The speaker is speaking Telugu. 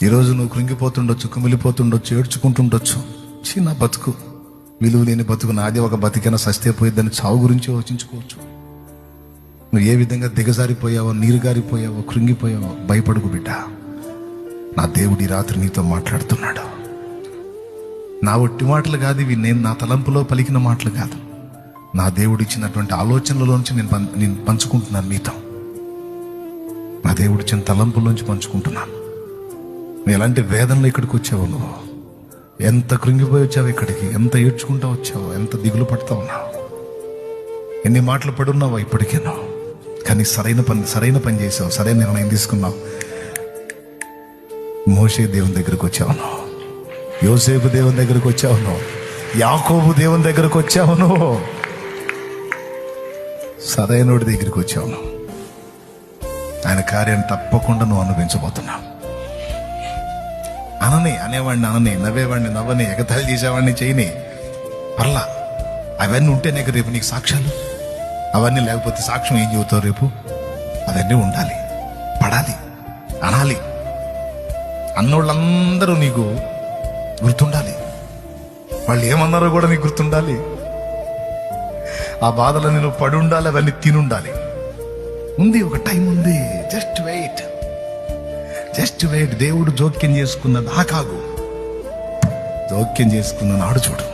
ఈరోజు నువ్వు కృంగిపోతుండొచ్చు, కుమిలిపోతుండొచ్చు, ఏడ్చుకుంటుండొచ్చు. చిన్న బతుకు, విలువ లేని బతుకు, నాది ఒక బతికైనా సస్తే పోయిద్దని చావు గురించి ఆలోచించుకోవచ్చు. నువ్వు ఏ విధంగా దిగజారిపోయావో, నీరుగారిపోయావో, కృంగిపోయావో భయపడుకు బిడ్డ. నా దేవుడి రాత్రి నీతో మాట్లాడుతున్నాడు. నా ఒట్టి మాటలు కాదు ఇవి, నేను నా తలంపులో పలికిన మాటలు కాదు, నా దేవుడు ఇచ్చినటువంటి ఆలోచనలలోంచి నేను పంచుకుంటున్నాను నీతో. నా దేవుడు ఇచ్చిన తలంపుల్లోంచి పంచుకుంటున్నాను. నువ్వు ఎలాంటి వేదనలో ఇక్కడికి వచ్చావు, నువ్వు ఎంత కృంగిపోయి వచ్చావు ఇక్కడికి, ఎంత ఏడ్చుకుంటా వచ్చావు, ఎంత దిగులు పడుతూ ఉన్నావు, ఎన్ని మాటలు పడున్నావా ఇప్పటికేనో. కానీ సరైన పని చేసావు, సరైన నిర్ణయం తీసుకున్నావు. మోషే దేవుని దగ్గరకు వచ్చావు నువ్వు, యోసేపు దేవుని దగ్గరకు వచ్చావు నువ్వు, యాకోబు దేవుని దగ్గరకు వచ్చావు నువ్వు, సరైనోడి దగ్గరికి వచ్చావు నువ్వు. ఆయన కార్యాన్ని తప్పకుండా నువ్వు అనుభవించబోతున్నావు. అనేవాడిని అనని, నవ్వేవాడిని నవ్వని, ఎగతాళి చేసేవాడిని చేయని, పర్లా. అవన్నీ ఉంటేనే రేపు నీకు సాక్ష్యాలు. అవన్నీ లేకపోతే సాక్ష్యం ఏం చెబుతావు రేపు? అవన్నీ ఉండాలి, పడాలి, అనాలి. అన్నోళ్ళందరూ నీకు గుర్తుండాలి, వాళ్ళు ఏమన్నారో కూడా నీకు గుర్తుండాలి. ఆ బాధలని నువ్వు పడి ఉండాలి, అవన్నీ తినుండాలి. ఉంది, ఒక టైం ఉంది. Just wait. దేవుడు జోక్యం చేసుకున్న దాకాగు, జోక్యం చేసుకున్న నాడు చూడు.